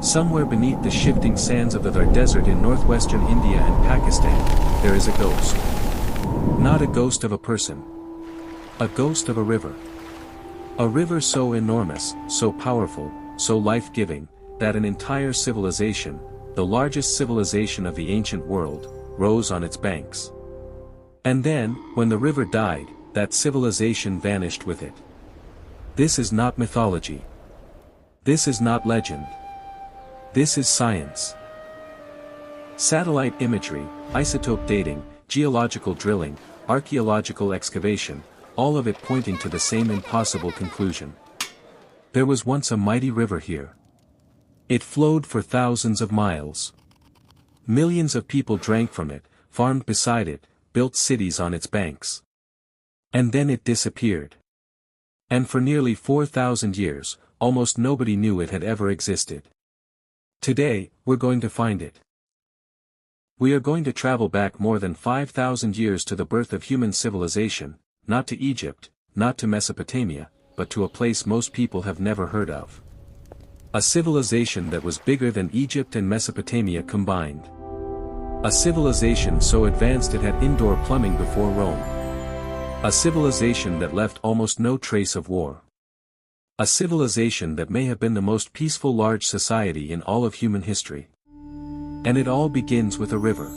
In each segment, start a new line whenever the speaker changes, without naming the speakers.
Somewhere beneath the shifting sands of the Thar Desert in northwestern India and Pakistan, there is a ghost. Not a ghost of a person. A ghost of a river. A river so enormous, so powerful, so life-giving, that an entire civilization, the largest civilization of the ancient world, rose on its banks. And then, when the river died, that civilization vanished with it. This is not mythology. This is not legend. This is science. Satellite imagery, isotope dating, geological drilling, archaeological excavation, all of it pointing to the same impossible conclusion. There was once a mighty river here. It flowed for thousands of miles. Millions of people drank from it, farmed beside it, built cities on its banks. And then it disappeared. And for nearly 4,000 years, almost nobody knew it had ever existed. Today, we're going to find it. We are going to travel back more than 5,000 years to the birth of human civilization, not to Egypt, not to Mesopotamia, but to a place most people have never heard of. A civilization that was bigger than Egypt and Mesopotamia combined. A civilization so advanced it had indoor plumbing before Rome. A civilization that left almost no trace of war. A civilization that may have been the most peaceful large society in all of human history. And it all begins with a river.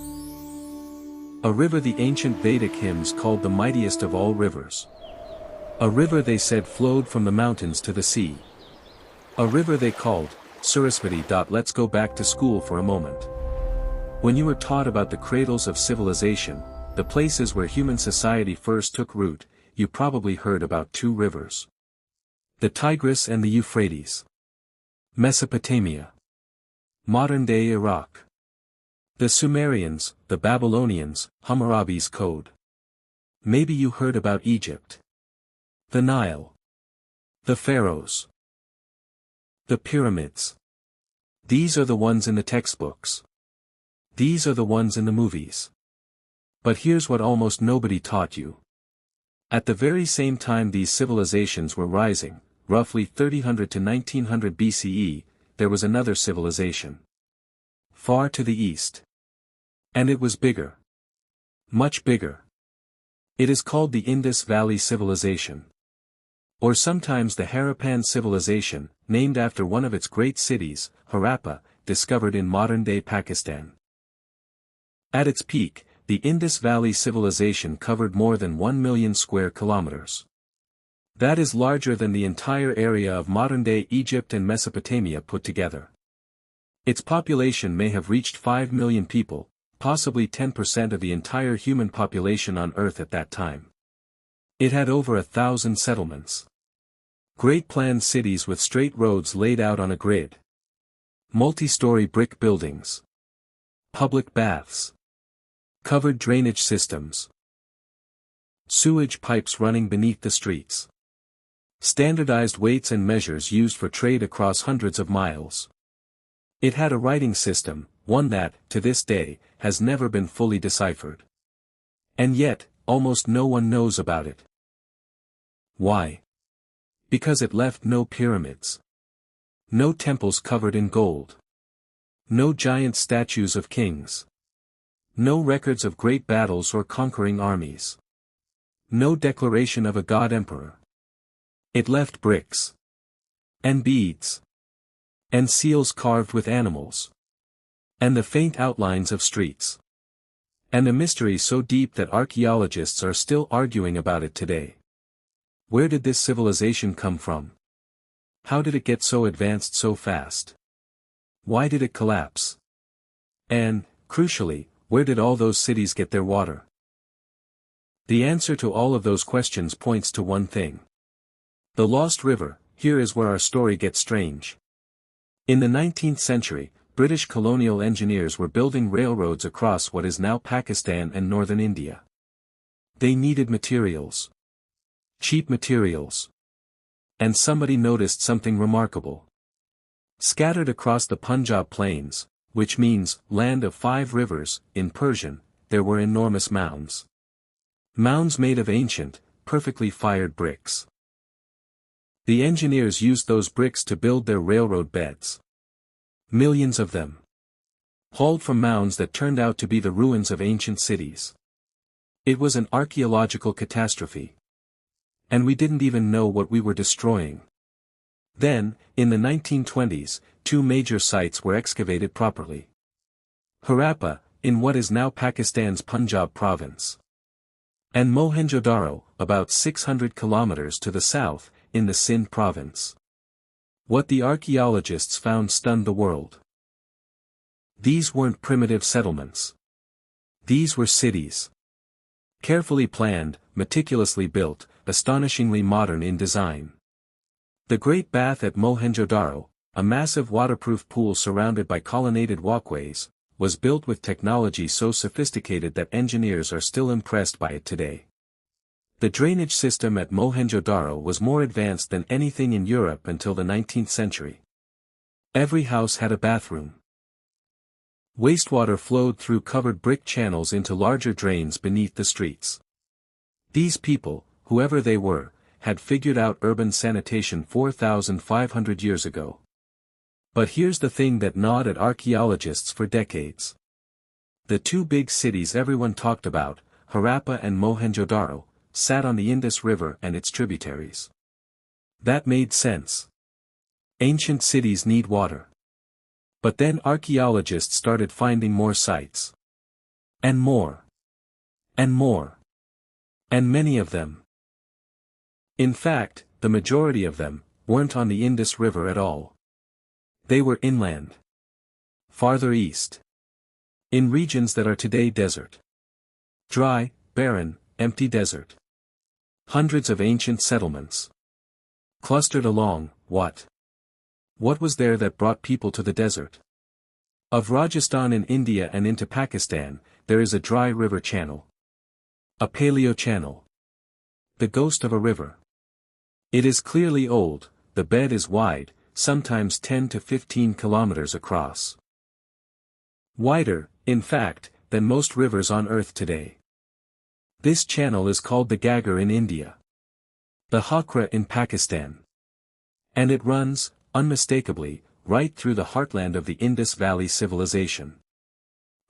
A river the ancient Vedic hymns called the mightiest of all rivers. A river they said flowed from the mountains to the sea. A river they called Saraswati. Let's go back to school for a moment. When you were taught about the cradles of civilization, the places where human society first took root, you probably heard about two rivers. The Tigris and the Euphrates. Mesopotamia. Modern-day Iraq. The Sumerians, the Babylonians, Hammurabi's Code. Maybe you heard about Egypt. The Nile. The Pharaohs. The pyramids. These are the ones in the textbooks. These are the ones in the movies. But here's what almost nobody taught you. At the very same time these civilizations were rising, roughly 3000 to 1900 BCE, there was another civilization. Far to the east. And it was bigger. Much bigger. It is called the Indus Valley Civilization. Or sometimes the Harappan Civilization, named after one of its great cities, Harappa, discovered in modern-day Pakistan. At its peak, the Indus Valley Civilization covered more than 1 million square kilometers. That is larger than the entire area of modern-day Egypt and Mesopotamia put together. Its population may have reached 5 million people, possibly 10% of the entire human population on Earth at that time. It had over 1,000 settlements. Great planned cities with straight roads laid out on a grid. Multi-story brick buildings. Public baths. Covered drainage systems. Sewage pipes running beneath the streets. Standardized weights and measures used for trade across hundreds of miles. It had a writing system, one that, to this day, has never been fully deciphered. And yet, almost no one knows about it. Why? Because it left no pyramids. No temples covered in gold. No giant statues of kings. No records of great battles or conquering armies. No declaration of a god-emperor. It left bricks. And beads. And seals carved with animals. And the faint outlines of streets. And a mystery so deep that archaeologists are still arguing about it today. Where did this civilization come from? How did it get so advanced so fast? Why did it collapse? And, crucially, where did all those cities get their water? The answer to all of those questions points to one thing. The Lost River. Here is where our story gets strange. In the 19th century, British colonial engineers were building railroads across what is now Pakistan and northern India. They needed materials. Cheap materials. And somebody noticed something remarkable. Scattered across the Punjab plains, which means, land of 5 rivers, in Persian, there were enormous mounds. Mounds made of ancient, perfectly fired bricks. The engineers used those bricks to build their railroad beds. Millions of them. Hauled from mounds that turned out to be the ruins of ancient cities. It was an archaeological catastrophe. And we didn't even know what we were destroying. Then, in the 1920s, two major sites were excavated properly. Harappa, in what is now Pakistan's Punjab province. And Mohenjo-Daro, about 600 kilometers to the south, in the Sindh province. What the archaeologists found stunned the world. These weren't primitive settlements. These were cities. Carefully planned, meticulously built, astonishingly modern in design. The Great Bath at Mohenjo-Daro, a massive waterproof pool surrounded by colonnaded walkways, was built with technology so sophisticated that engineers are still impressed by it today. The drainage system at Mohenjo-Daro was more advanced than anything in Europe until the 19th century. Every house had a bathroom. Wastewater flowed through covered brick channels into larger drains beneath the streets. These people, whoever they were, had figured out urban sanitation 4,500 years ago. But here's the thing that gnawed at archaeologists for decades. The two big cities everyone talked about, Harappa and Mohenjo-Daro, sat on the Indus River and its tributaries. That made sense. Ancient cities need water. But then archaeologists started finding more sites. And more. And more. And many of them. In fact, the majority of them weren't on the Indus River at all. They were inland. Farther east. In regions that are today desert. Dry, barren, empty desert. Hundreds of ancient settlements. Clustered along, what? What was there that brought people to the desert? Of Rajasthan in India and into Pakistan, there is a dry river channel. A paleo channel. The ghost of a river. It is clearly old, the bed is wide, sometimes 10 to 15 kilometers across. Wider, in fact, than most rivers on Earth today. This channel is called the Ghaggar in India. The Hakra in Pakistan. And it runs, unmistakably, right through the heartland of the Indus Valley civilization.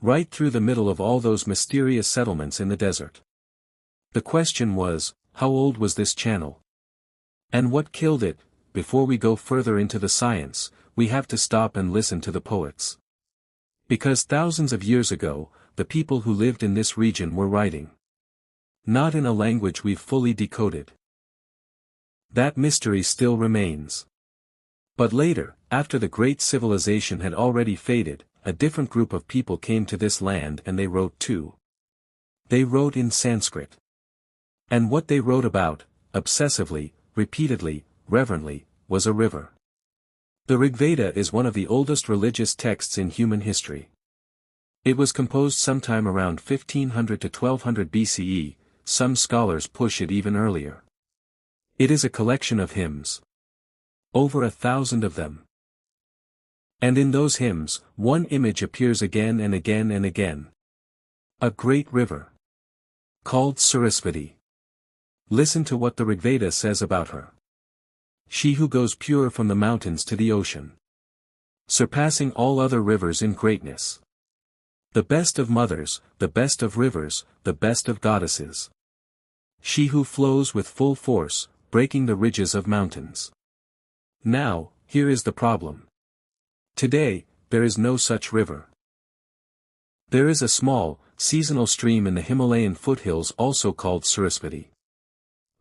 Right through the middle of all those mysterious settlements in the desert. The question was, how old was this channel? And what killed it? Before we go further into the science, we have to stop and listen to the poets. Because thousands of years ago, the people who lived in this region were writing. Not in a language we've fully decoded. That mystery still remains. But later, after the great civilization had already faded, a different group of people came to this land and they wrote too. They wrote in Sanskrit. And what they wrote about, obsessively, repeatedly, reverently, was a river. The Rigveda is one of the oldest religious texts in human history. It was composed sometime around 1500 to 1200 BCE, some scholars push it even earlier. It is a collection of hymns. Over 1,000 of them. And in those hymns, one image appears again and again and again. A great river. Called Sarasvati. Listen to what the Rigveda says about her. She who goes pure from the mountains to the ocean. Surpassing all other rivers in greatness. The best of mothers, the best of rivers, the best of goddesses. She who flows with full force, breaking the ridges of mountains. Now, here is the problem. Today, there is no such river. There is a small, seasonal stream in the Himalayan foothills also called Sarasvati.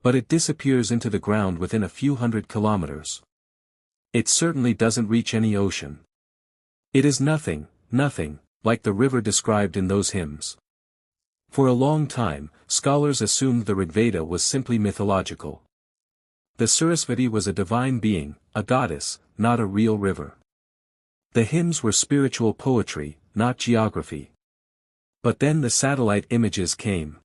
But it disappears into the ground within a few hundred kilometers. It certainly doesn't reach any ocean. It is nothing, like the river described in those hymns. For a long time, scholars assumed the Rigveda was simply mythological. The Sarasvati was a divine being, a goddess, not a real river. The hymns were spiritual poetry, not geography. But then the satellite images came.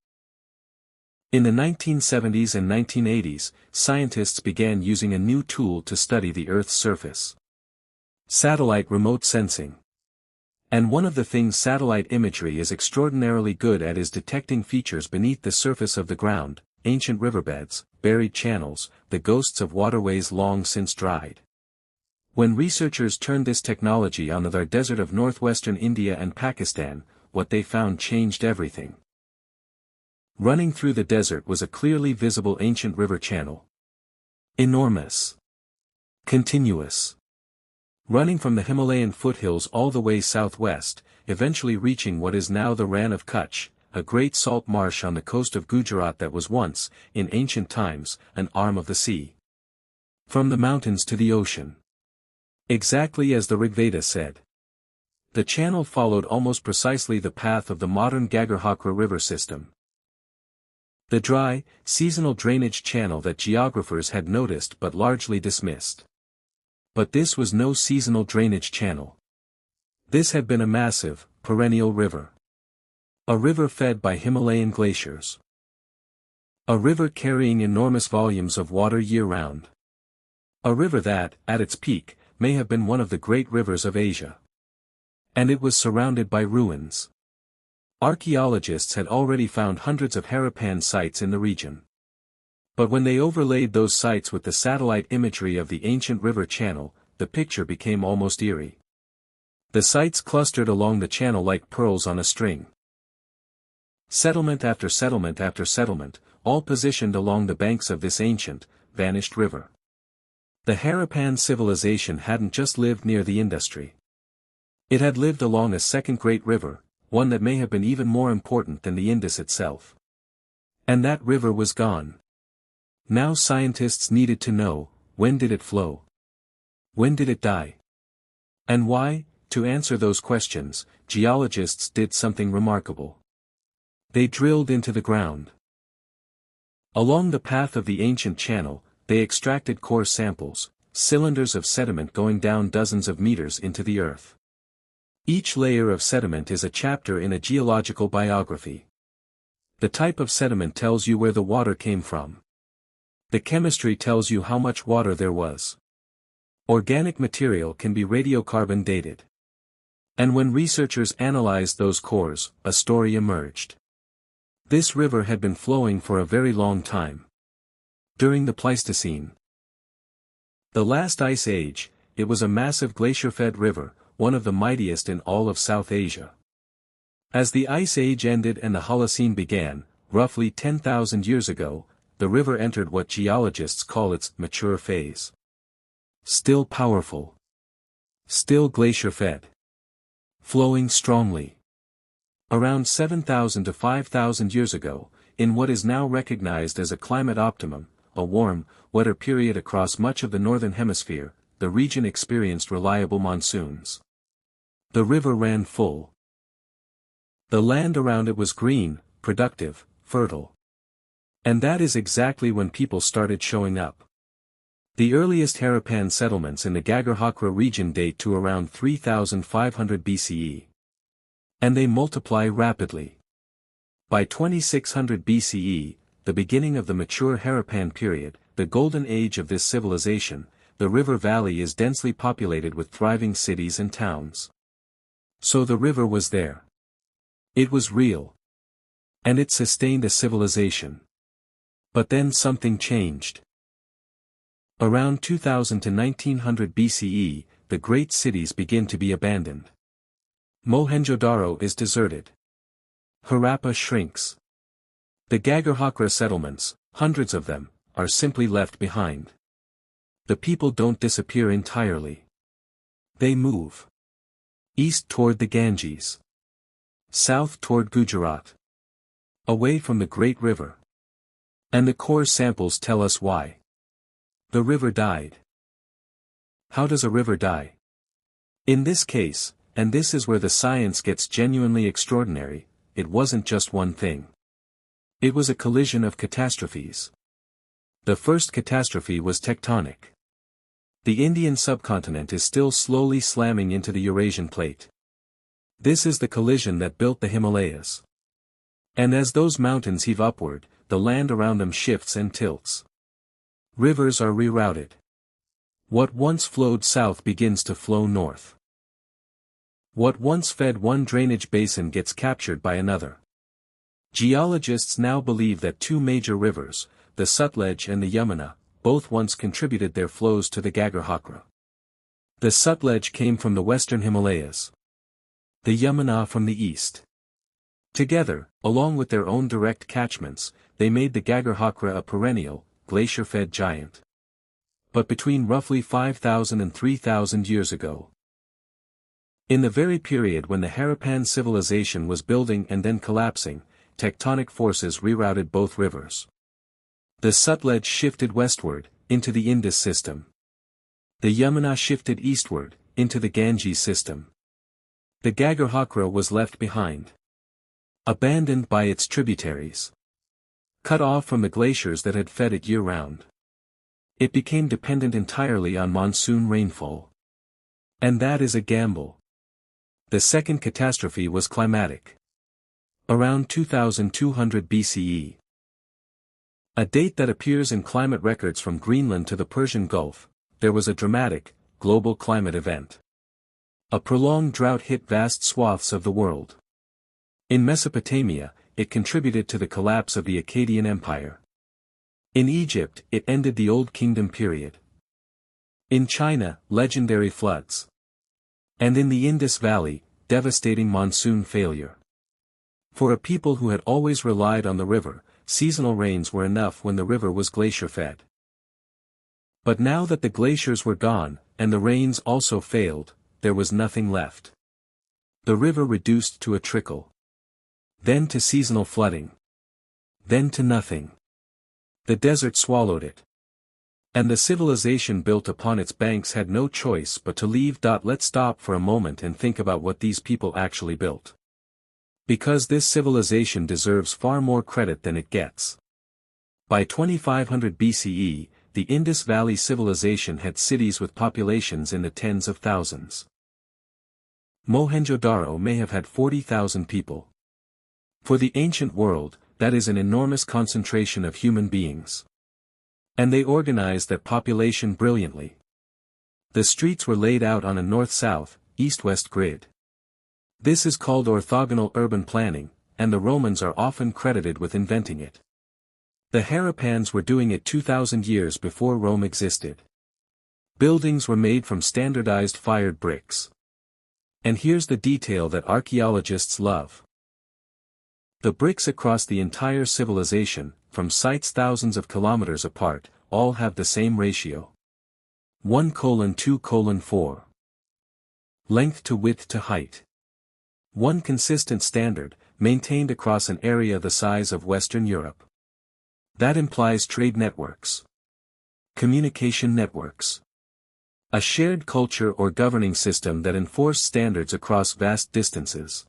In the 1970s and 1980s, scientists began using a new tool to study the Earth's surface. Satellite remote sensing. And one of the things satellite imagery is extraordinarily good at is detecting features beneath the surface of the ground, ancient riverbeds, buried channels, the ghosts of waterways long since dried. When researchers turned this technology on the desert of northwestern India and Pakistan, what they found changed everything. Running through the desert was a clearly visible ancient river channel. Enormous. Continuous. Running from the Himalayan foothills all the way southwest, eventually reaching what is now the Rann of Kutch, a great salt marsh on the coast of Gujarat that was once, in ancient times, an arm of the sea. From the mountains to the ocean. Exactly as the Rigveda said. The channel followed almost precisely the path of the modern Gagarhakra river system. The dry, seasonal drainage channel that geographers had noticed but largely dismissed. But this was no seasonal drainage channel. This had been a massive, perennial river. A river fed by Himalayan glaciers. A river carrying enormous volumes of water year-round. A river that, at its peak, may have been one of the great rivers of Asia. And it was surrounded by ruins. Archaeologists had already found hundreds of Harappan sites in the region. But when they overlaid those sites with the satellite imagery of the ancient river channel, the picture became almost eerie. The sites clustered along the channel like pearls on a string. Settlement after settlement after settlement, all positioned along the banks of this ancient, vanished river. The Harappan civilization hadn't just lived near the industry. It had lived along a second great river, one that may have been even more important than the Indus itself. And that river was gone. Now scientists needed to know, when did it flow? When did it die? And why? To answer those questions, geologists did something remarkable. They drilled into the ground. Along the path of the ancient channel, they extracted core samples, cylinders of sediment going down dozens of meters into the earth. Each layer of sediment is a chapter in a geological biography. The type of sediment tells you where the water came from. The chemistry tells you how much water there was. Organic material can be radiocarbon dated. And when researchers analyzed those cores, a story emerged. This river had been flowing for a very long time. During the Pleistocene. The last ice age, it was a massive glacier-fed river, one of the mightiest in all of South Asia. As the Ice Age ended and the Holocene began, roughly 10,000 years ago, the river entered what geologists call its mature phase. Still powerful. Still glacier-fed. Flowing strongly. Around 7,000 to 5,000 years ago, in what is now recognized as a climate optimum, a warm, wetter period across much of the northern hemisphere, the region experienced reliable monsoons. The river ran full. The land around it was green, productive, fertile. And that is exactly when people started showing up. The earliest Harappan settlements in the Gagarhakra region date to around 3,500 BCE. And they multiply rapidly. By 2600 BCE, the beginning of the mature Harappan period, the golden age of this civilization, the river valley is densely populated with thriving cities and towns. So the river was there. It was real. And it sustained a civilization. But then something changed. Around 2000 to 1900 BCE, the great cities begin to be abandoned. Mohenjo-daro is deserted. Harappa shrinks. The Gagarhakra settlements, hundreds of them, are simply left behind. The people don't disappear entirely. They move. East toward the Ganges. South toward Gujarat. Away from the great river. And the core samples tell us why. The river died. How does a river die? In this case, and this is where the science gets genuinely extraordinary, it wasn't just one thing. It was a collision of catastrophes. The first catastrophe was tectonic. The Indian subcontinent is still slowly slamming into the Eurasian plate. This is the collision that built the Himalayas. And as those mountains heave upward, the land around them shifts and tilts. Rivers are rerouted. What once flowed south begins to flow north. What once fed one drainage basin gets captured by another. Geologists now believe that two major rivers, the Sutlej and the Yamuna, both once contributed their flows to the Gagarhakra. The Sutlej came from the western Himalayas. The Yamuna from the east. Together, along with their own direct catchments, they made the Gagarhakra a perennial, glacier-fed giant. But between roughly 5,000 and 3,000 years ago. In the very period when the Harappan civilization was building and then collapsing, tectonic forces rerouted both rivers. The Sutlej shifted westward, into the Indus system. The Yamuna shifted eastward, into the Ganges system. The Gagarhakra was left behind. Abandoned by its tributaries. Cut off from the glaciers that had fed it year-round. It became dependent entirely on monsoon rainfall. And that is a gamble. The second catastrophe was climatic. Around 2200 BCE. A date that appears in climate records from Greenland to the Persian Gulf, there was a dramatic, global climate event. A prolonged drought hit vast swaths of the world. In Mesopotamia, it contributed to the collapse of the Akkadian Empire. In Egypt, it ended the Old Kingdom period. In China, legendary floods. And in the Indus Valley, devastating monsoon failure. For a people who had always relied on the river, seasonal rains were enough when the river was glacier-fed. But now that the glaciers were gone, and the rains also failed, there was nothing left. The river reduced to a trickle. Then to seasonal flooding. Then to nothing. The desert swallowed it. And the civilization built upon its banks had no choice but to leave. Let's stop for a moment and think about what these people actually built. Because this civilization deserves far more credit than it gets. By 2500 BCE, the Indus Valley civilization had cities with populations in the tens of thousands. Mohenjo-Daro may have had 40,000 people. For the ancient world, that is an enormous concentration of human beings. And they organized that population brilliantly. The streets were laid out on a north-south, east-west grid. This is called orthogonal urban planning, and the Romans are often credited with inventing it. The Harappans were doing it 2,000 years before Rome existed. Buildings were made from standardized fired bricks. And here's the detail that archaeologists love. The bricks across the entire civilization, from sites thousands of kilometers apart, all have the same ratio. 1:2:4. Length to width to height. One consistent standard, maintained across an area the size of Western Europe. That implies trade networks. Communication networks. A shared culture or governing system that enforced standards across vast distances.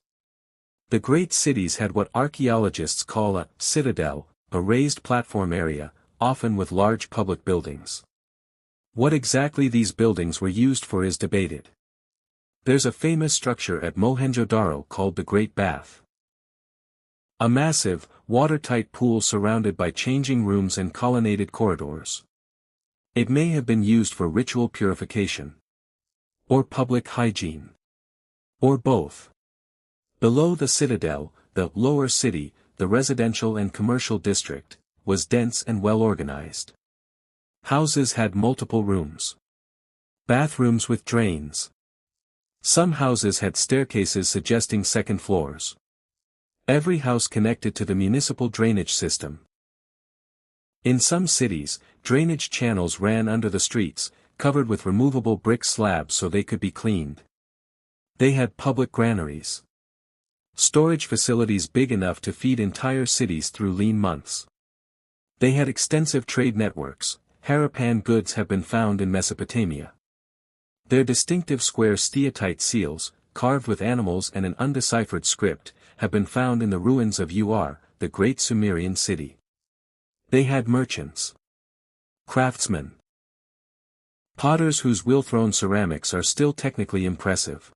The great cities had what archaeologists call a citadel, a raised platform area, often with large public buildings. What exactly these buildings were used for is debated. There's a famous structure at Mohenjo-Daro called the Great Bath. A massive, watertight pool surrounded by changing rooms and colonnaded corridors. It may have been used for ritual purification. Or public hygiene. Or both. Below the citadel, the lower city, the residential and commercial district, was dense and well organized. Houses had multiple rooms. Bathrooms with drains. Some houses had staircases suggesting second floors. Every house connected to the municipal drainage system. In some cities, drainage channels ran under the streets, covered with removable brick slabs so they could be cleaned. They had public granaries. Storage facilities big enough to feed entire cities through lean months. They had extensive trade networks. Harappan goods have been found in Mesopotamia. Their distinctive square steatite seals, carved with animals and an undeciphered script, have been found in the ruins of Ur, the great Sumerian city. They had merchants. Craftsmen. Potters whose wheel-thrown ceramics are still technically impressive.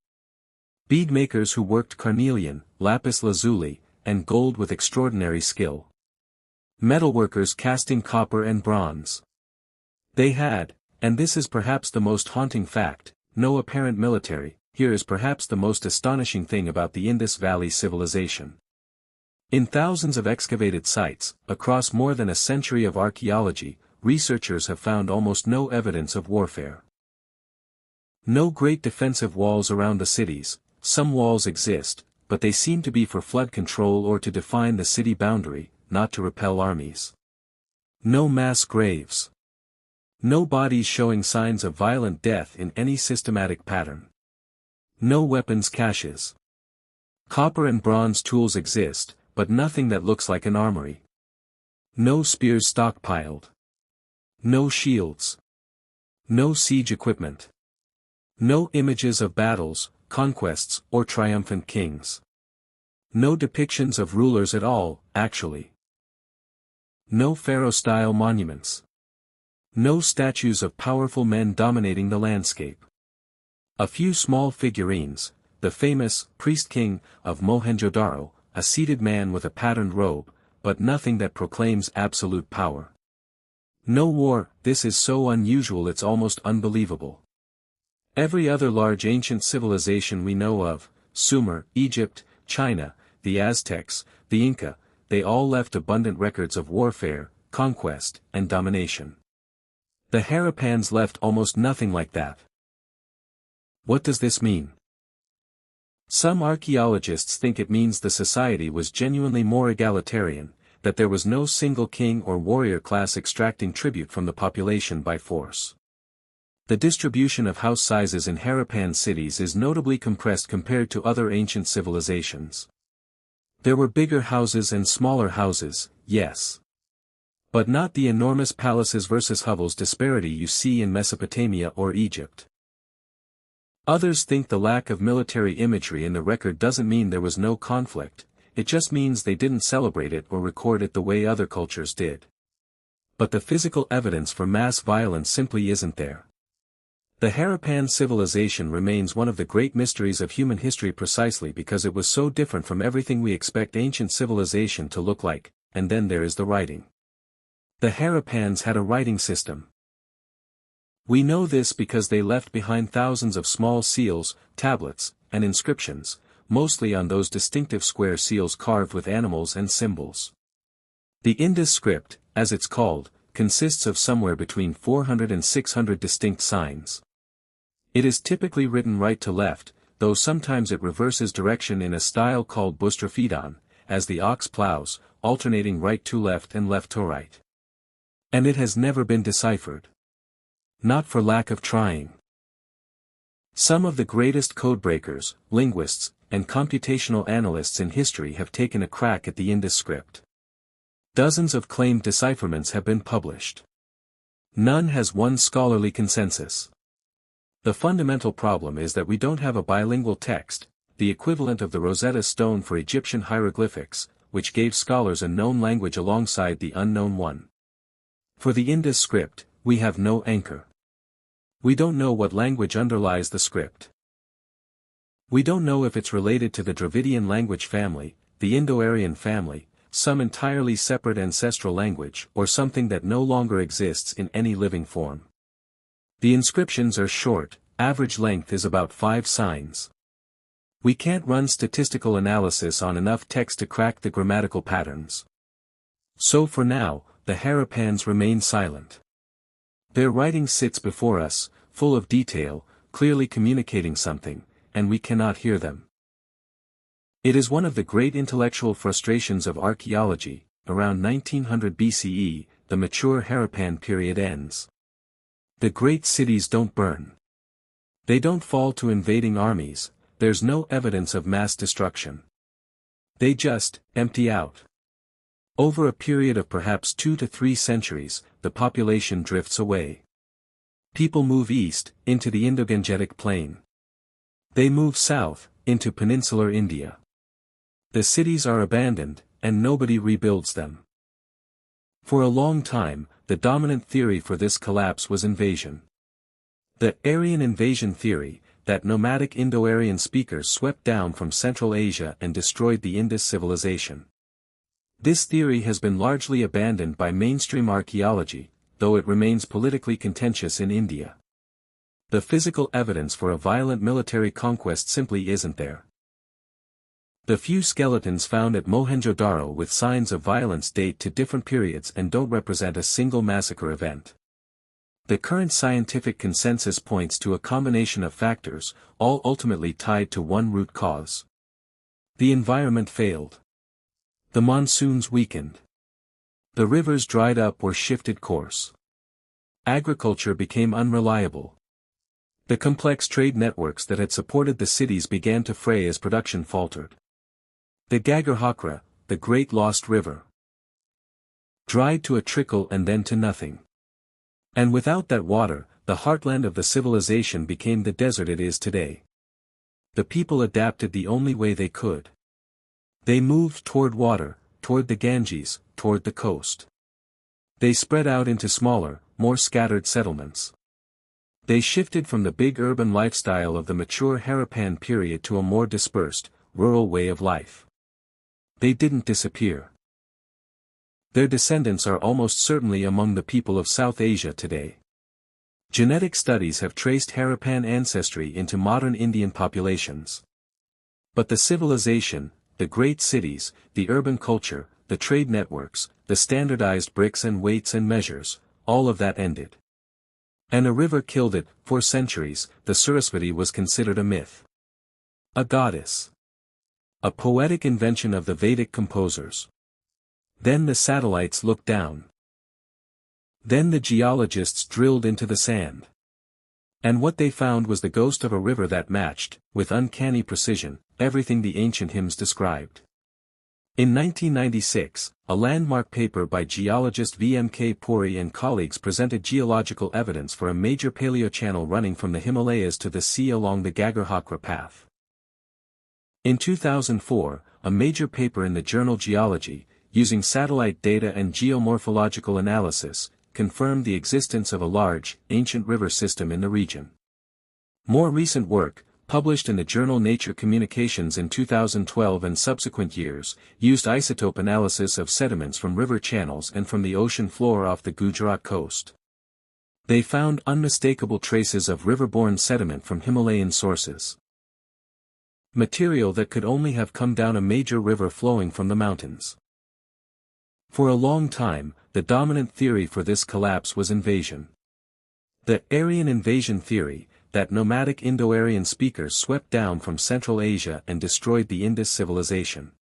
Bead makers who worked carnelian, lapis lazuli, and gold with extraordinary skill. Metalworkers casting copper and bronze. They had, and this is perhaps the most haunting fact, no apparent military. Here is perhaps the most astonishing thing about the Indus Valley civilization. In thousands of excavated sites, across more than a century of archaeology, researchers have found almost no evidence of warfare. No great defensive walls around the cities. Some walls exist, but they seem to be for flood control or to define the city boundary, not to repel armies. No mass graves. No bodies showing signs of violent death in any systematic pattern. No weapons caches. Copper and bronze tools exist, but nothing that looks like an armory. No spears stockpiled. No shields. No siege equipment. No images of battles, conquests, or triumphant kings. No depictions of rulers at all, actually. No pharaoh-style monuments. No statues of powerful men dominating the landscape. A few small figurines, the famous priest-king of Mohenjo-Daro, a seated man with a patterned robe, but nothing that proclaims absolute power. No war. This is so unusual it's almost unbelievable. Every other large ancient civilization we know of, Sumer, Egypt, China, the Aztecs, the Inca, they all left abundant records of warfare, conquest, and domination. The Harappans left almost nothing like that. What does this mean? Some archaeologists think it means the society was genuinely more egalitarian, that there was no single king or warrior class extracting tribute from the population by force. The distribution of house sizes in Harappan cities is notably compressed compared to other ancient civilizations. There were bigger houses and smaller houses, yes. But not the enormous palaces versus hovels disparity you see in Mesopotamia or Egypt. Others think the lack of military imagery in the record doesn't mean there was no conflict, it just means they didn't celebrate it or record it the way other cultures did. But the physical evidence for mass violence simply isn't there. The Harappan civilization remains one of the great mysteries of human history precisely because it was so different from everything we expect ancient civilization to look like, and then there is the writing. The Harappans had a writing system. We know this because they left behind thousands of small seals, tablets, and inscriptions, mostly on those distinctive square seals carved with animals and symbols. The Indus script, as it's called, consists of somewhere between 400 and 600 distinct signs. It is typically written right to left, though sometimes it reverses direction in a style called boustrophiedon, as the ox plows, alternating right to left and left to right. And it has never been deciphered. Not for lack of trying. Some of the greatest codebreakers, linguists, and computational analysts in history have taken a crack at the Indus script. Dozens of claimed decipherments have been published. None has won scholarly consensus. The fundamental problem is that we don't have a bilingual text, the equivalent of the Rosetta Stone for Egyptian hieroglyphics, which gave scholars a known language alongside the unknown one. For the Indus script, we have no anchor. We don't know what language underlies the script. We don't know if it's related to the Dravidian language family, the Indo-Aryan family, some entirely separate ancestral language, or something that no longer exists in any living form. The inscriptions are short, average length is about 5 signs. We can't run statistical analysis on enough text to crack the grammatical patterns. So for now, the Harappans remain silent. Their writing sits before us, full of detail, clearly communicating something, and we cannot hear them. It is one of the great intellectual frustrations of archaeology. Around 1900 BCE, the mature Harappan period ends. The great cities don't burn. They don't fall to invading armies, there's no evidence of mass destruction. They just empty out. Over a period of perhaps 2 to 3 centuries, the population drifts away. People move east, into the Indo-Gangetic Plain. They move south, into peninsular India. The cities are abandoned, and nobody rebuilds them. For a long time, the dominant theory for this collapse was invasion. The Aryan invasion theory, that nomadic Indo-Aryan speakers swept down from Central Asia and destroyed the Indus civilization. This theory has been largely abandoned by mainstream archaeology, though it remains politically contentious in India. The physical evidence for a violent military conquest simply isn't there. The few skeletons found at Mohenjo-Daro with signs of violence date to different periods and don't represent a single massacre event. The current scientific consensus points to a combination of factors, all ultimately tied to one root cause. The environment failed. The monsoons weakened. The rivers dried up or shifted course. Agriculture became unreliable. The complex trade networks that had supported the cities began to fray as production faltered. The Gagar, the great lost river, dried to a trickle and then to nothing. And without that water, the heartland of the civilization became the desert it is today. The people adapted the only way they could. They moved toward water, toward the Ganges, toward the coast. They spread out into smaller, more scattered settlements. They shifted from the big urban lifestyle of the mature Harappan period to a more dispersed, rural way of life. They didn't disappear. Their descendants are almost certainly among the people of South Asia today. Genetic studies have traced Harappan ancestry into modern Indian populations. But the civilization, the great cities, the urban culture, the trade networks, the standardized bricks and weights and measures, all of that ended. And a river killed it. For centuries, the Saraswati was considered a myth. A goddess. A poetic invention of the Vedic composers. Then the satellites looked down. Then the geologists drilled into the sand. And what they found was the ghost of a river that matched, with uncanny precision, everything the ancient hymns described. In 1996, a landmark paper by geologist V.M.K. Puri and colleagues presented geological evidence for a major paleochannel running from the Himalayas to the sea along the Gagar path. In 2004, a major paper in the journal Geology, using satellite data and geomorphological analysis, confirmed the existence of a large, ancient river system in the region. More recent work, published in the journal Nature Communications in 2012 and subsequent years, used isotope analysis of sediments from river channels and from the ocean floor off the Gujarat coast. They found unmistakable traces of river-borne sediment from Himalayan sources. Material that could only have come down a major river flowing from the mountains. For a long time, the dominant theory for this collapse was invasion. The Aryan invasion theory, that nomadic Indo-Aryan speakers swept down from Central Asia and destroyed the Indus civilization.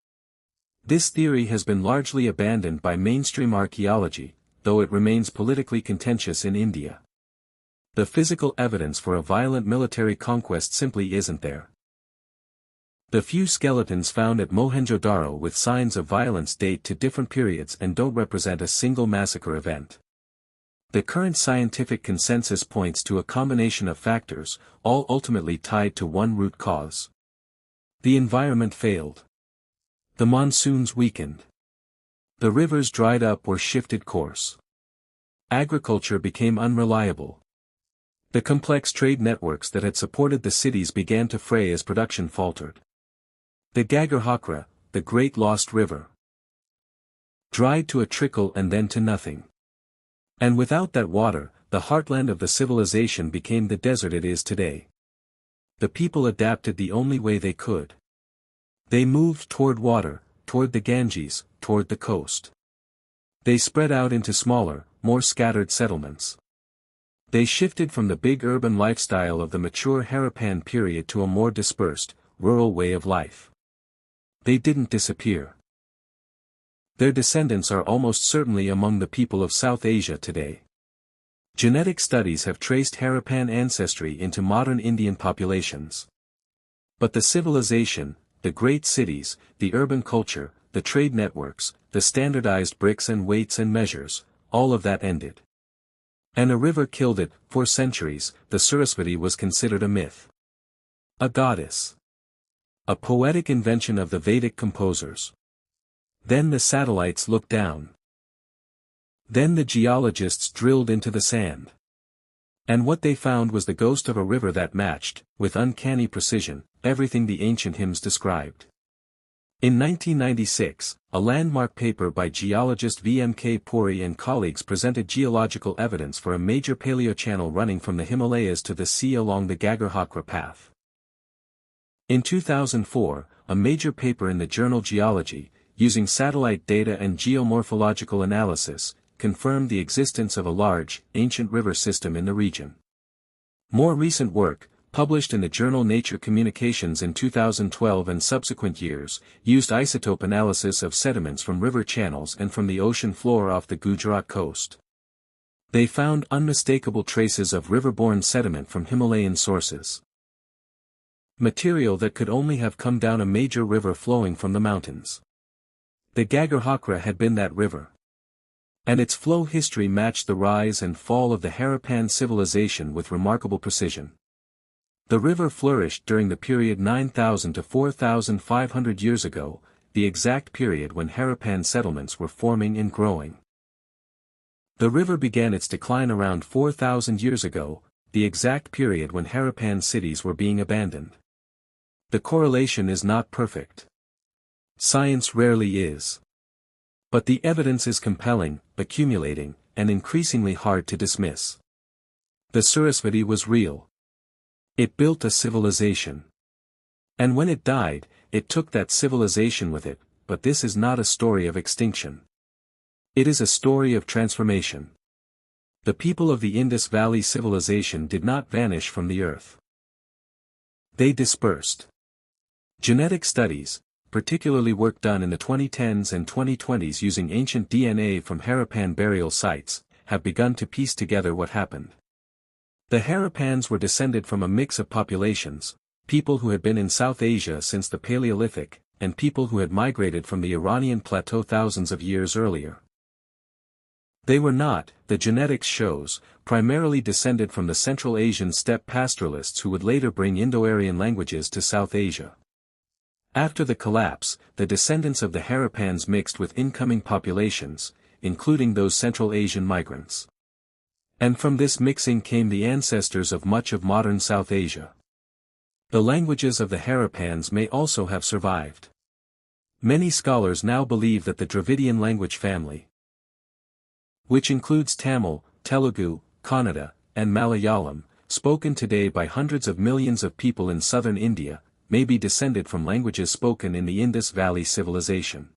This theory has been largely abandoned by mainstream archaeology, though it remains politically contentious in India. The physical evidence for a violent military conquest simply isn't there. The few skeletons found at Mohenjo-Daro with signs of violence date to different periods and don't represent a single massacre event. The current scientific consensus points to a combination of factors, all ultimately tied to one root cause. The environment failed. The monsoons weakened. The rivers dried up or shifted course. Agriculture became unreliable. The complex trade networks that had supported the cities began to fray as production faltered. The Gagar, the great lost river, dried to a trickle and then to nothing. And without that water, the heartland of the civilization became the desert it is today. The people adapted the only way they could. They moved toward water, toward the Ganges, toward the coast. They spread out into smaller, more scattered settlements. They shifted from the big urban lifestyle of the mature Harappan period to a more dispersed, rural way of life. They didn't disappear. Their descendants are almost certainly among the people of South Asia today. Genetic studies have traced Harappan ancestry into modern Indian populations. But the civilization, the great cities, the urban culture, the trade networks, the standardized bricks and weights and measures, all of that ended. And a river killed it. For centuries, the Saraswati was considered a myth. A goddess. A poetic invention of the Vedic composers. Then the satellites looked down. Then the geologists drilled into the sand. And what they found was the ghost of a river that matched, with uncanny precision, everything the ancient hymns described. In 1996, a landmark paper by geologist V.M.K. Puri and colleagues presented geological evidence for a major paleochannel running from the Himalayas to the sea along the Gagar path. In 2004, a major paper in the journal Geology, using satellite data and geomorphological analysis, confirmed the existence of a large, ancient river system in the region. More recent work, published in the journal Nature Communications in 2012 and subsequent years, used isotope analysis of sediments from river channels and from the ocean floor off the Gujarat coast. They found unmistakable traces of riverborne sediment from Himalayan sources. Material that could only have come down a major river flowing from the mountains. The Gagarhakra had been that river. And its flow history matched the rise and fall of the Harappan civilization with remarkable precision. The river flourished during the period 9,000 to 4,500 years ago, the exact period when Harappan settlements were forming and growing. The river began its decline around 4,000 years ago, the exact period when Harappan cities were being abandoned. The correlation is not perfect. Science rarely is. But the evidence is compelling, accumulating, and increasingly hard to dismiss. The Sarasvati was real. It built a civilization. And when it died, it took that civilization with it, but this is not a story of extinction. It is a story of transformation. The people of the Indus Valley civilization did not vanish from the earth. They dispersed. Genetic studies, particularly work done in the 2010s and 2020s using ancient DNA from Harappan burial sites, have begun to piece together what happened. The Harappans were descended from a mix of populations, people who had been in South Asia since the Paleolithic, and people who had migrated from the Iranian plateau thousands of years earlier. They were not, the genetics shows, primarily descended from the Central Asian steppe pastoralists who would later bring Indo-Aryan languages to South Asia. After the collapse, the descendants of the Harappans mixed with incoming populations, including those Central Asian migrants. And from this mixing came the ancestors of much of modern South Asia. The languages of the Harappans may also have survived. Many scholars now believe that the Dravidian language family, which includes Tamil, Telugu, Kannada, and Malayalam, spoken today by hundreds of millions of people in southern India, may be descended from languages spoken in the Indus Valley civilization.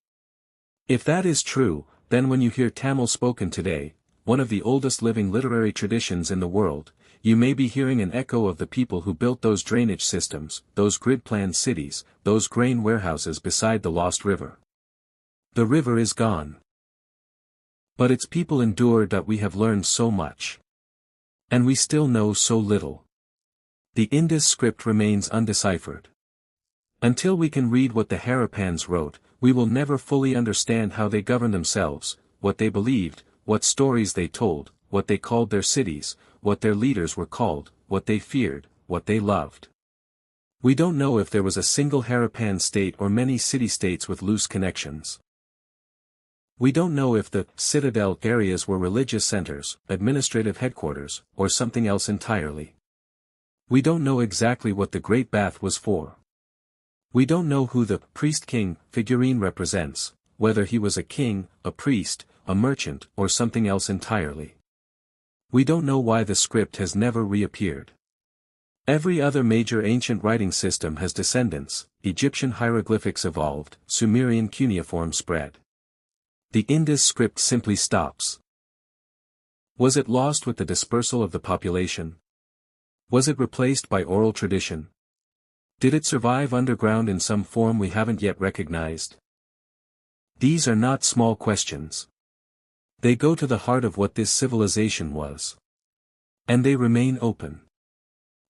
If that is true, then when you hear Tamil spoken today, one of the oldest living literary traditions in the world, you may be hearing an echo of the people who built those drainage systems, those grid-planned cities, those grain warehouses beside the lost river. The river is gone. But its people endured that we have learned so much. And we still know so little. The Indus script remains undeciphered. Until we can read what the Harappans wrote, we will never fully understand how they governed themselves, what they believed, what stories they told, what they called their cities, what their leaders were called, what they feared, what they loved. We don't know if there was a single Harappan state or many city-states with loose connections. We don't know if the citadel areas were religious centers, administrative headquarters, or something else entirely. We don't know exactly what the Great Bath was for. We don't know who the priest-king figurine represents, whether he was a king, a priest, a merchant, or something else entirely. We don't know why the script has never reappeared. Every other major ancient writing system has descendants. Egyptian hieroglyphics evolved, Sumerian cuneiform spread. The Indus script simply stops. Was it lost with the dispersal of the population? Was it replaced by oral tradition? Did it survive underground in some form we haven't yet recognized? These are not small questions. They go to the heart of what this civilization was. And they remain open.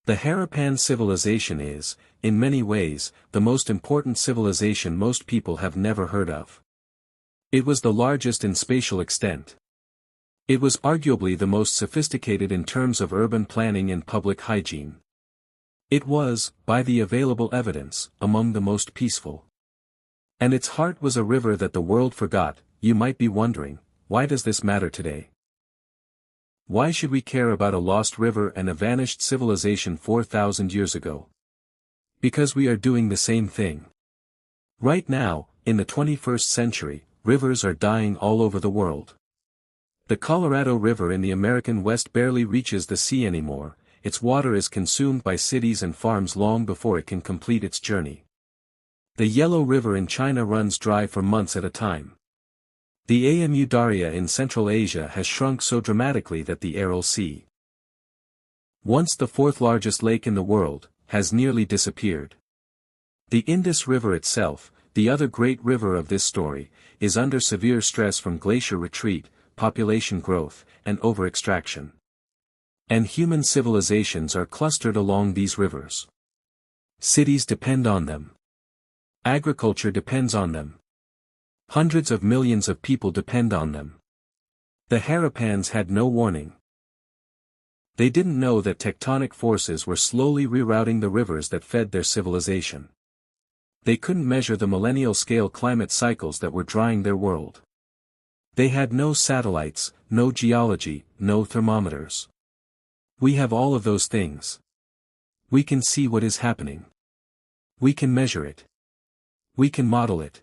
The Harappan civilization is, in many ways, the most important civilization most people have never heard of. It was the largest in spatial extent. It was arguably the most sophisticated in terms of urban planning and public hygiene. It was, by the available evidence, among the most peaceful. And its heart was a river that the world forgot. You might be wondering, why does this matter today? Why should we care about a lost river and a vanished civilization 4,000 years ago? Because we are doing the same thing. Right now, in the 21st century, rivers are dying all over the world. The Colorado River in the American West barely reaches the sea anymore. Its water is consumed by cities and farms long before it can complete its journey. The Yellow River in China runs dry for months at a time. The Amu Darya in Central Asia has shrunk so dramatically that the Aral Sea, once the fourth largest lake in the world, has nearly disappeared. The Indus River itself, the other great river of this story, is under severe stress from glacier retreat, population growth, and over-extraction. And human civilizations are clustered along these rivers. Cities depend on them. Agriculture depends on them. Hundreds of millions of people depend on them. The Harappans had no warning. They didn't know that tectonic forces were slowly rerouting the rivers that fed their civilization. They couldn't measure the millennial-scale climate cycles that were drying their world. They had no satellites, no geology, no thermometers. We have all of those things. We can see what is happening. We can measure it. We can model it.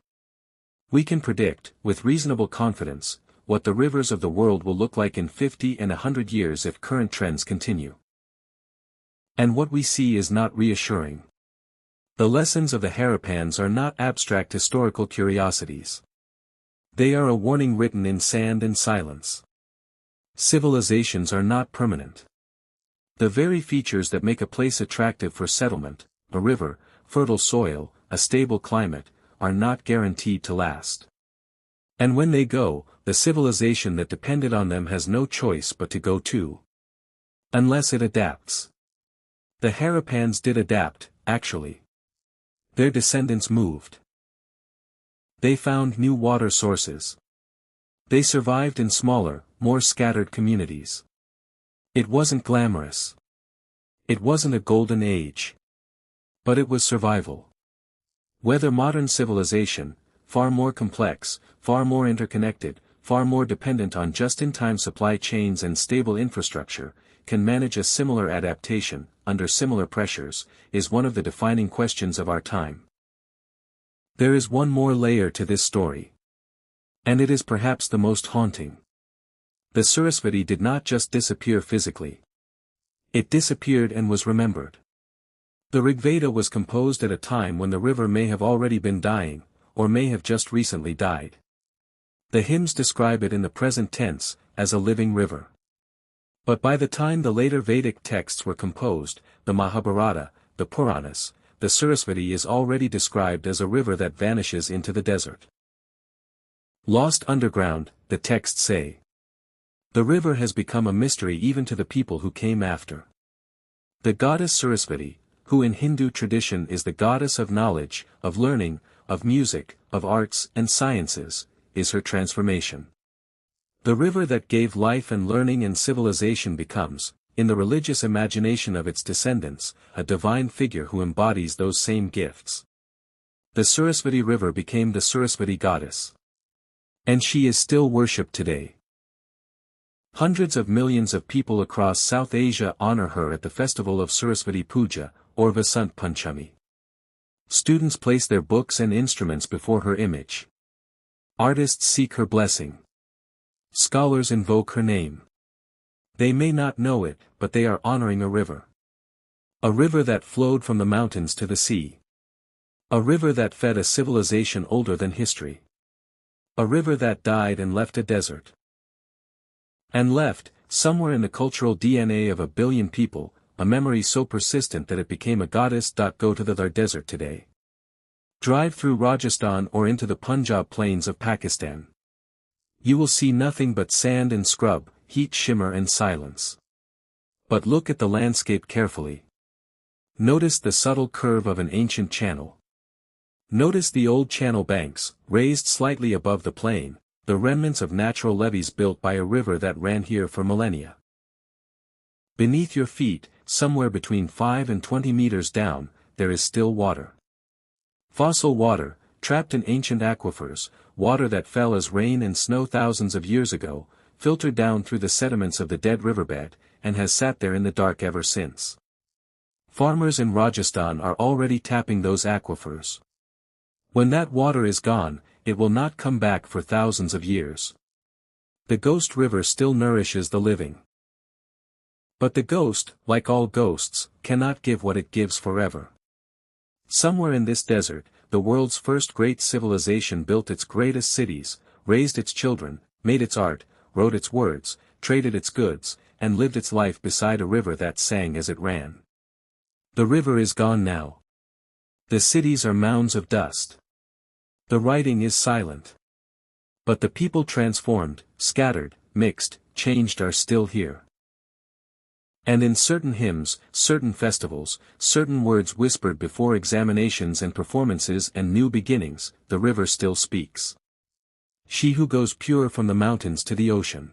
We can predict, with reasonable confidence, what the rivers of the world will look like in 50 and 100 years if current trends continue. And what we see is not reassuring. The lessons of the Harappans are not abstract historical curiosities. They are a warning written in sand and silence. Civilizations are not permanent. The very features that make a place attractive for settlement, a river, fertile soil, a stable climate, are not guaranteed to last. And when they go, the civilization that depended on them has no choice but to go too. Unless it adapts. The Harappans did adapt, actually. Their descendants moved. They found new water sources. They survived in smaller, more scattered communities. It wasn't glamorous. It wasn't a golden age. But it was survival. Whether modern civilization, far more complex, far more interconnected, far more dependent on just-in-time supply chains and stable infrastructure, can manage a similar adaptation, under similar pressures, is one of the defining questions of our time. There is one more layer to this story. And it is perhaps the most haunting. The Sarasvati did not just disappear physically. It disappeared and was remembered. The Rigveda was composed at a time when the river may have already been dying, or may have just recently died. The hymns describe it in the present tense, as a living river. But by the time the later Vedic texts were composed, the Mahabharata, the Puranas, the Sarasvati is already described as a river that vanishes into the desert. Lost underground, the texts say. The river has become a mystery even to the people who came after. The goddess Sarasvati, who in Hindu tradition is the goddess of knowledge, of learning, of music, of arts and sciences, is her transformation. The river that gave life and learning and civilization becomes, in the religious imagination of its descendants, a divine figure who embodies those same gifts. The Sarasvati River became the Sarasvati goddess. And she is still worshipped today. Hundreds of millions of people across South Asia honor her at the festival of Sarasvati Puja, or Vasant Panchami. Students place their books and instruments before her image. Artists seek her blessing. Scholars invoke her name. They may not know it, but they are honoring a river. A river that flowed from the mountains to the sea. A river that fed a civilization older than history. A river that died and left a desert. And left, somewhere in the cultural DNA of a billion people, a memory so persistent that it became a goddess. Go to the Thar Desert today. Drive through Rajasthan or into the Punjab plains of Pakistan. You will see nothing but sand and scrub, heat, shimmer and silence. But look at the landscape carefully. Notice the subtle curve of an ancient channel. Notice the old channel banks, raised slightly above the plain, the remnants of natural levees built by a river that ran here for millennia. Beneath your feet, somewhere between 5 and 20 meters down, there is still water. Fossil water, trapped in ancient aquifers, water that fell as rain and snow thousands of years ago, filtered down through the sediments of the dead riverbed, and has sat there in the dark ever since. Farmers in Rajasthan are already tapping those aquifers. When that water is gone, it will not come back for thousands of years. The ghost river still nourishes the living. But the ghost, like all ghosts, cannot give what it gives forever. Somewhere in this desert, the world's first great civilization built its greatest cities, raised its children, made its art, wrote its words, traded its goods, and lived its life beside a river that sang as it ran. The river is gone now. The cities are mounds of dust. The writing is silent. But the people transformed, scattered, mixed, changed are still here. And in certain hymns, certain festivals, certain words whispered before examinations and performances and new beginnings, the river still speaks. She who goes pure from the mountains to the ocean.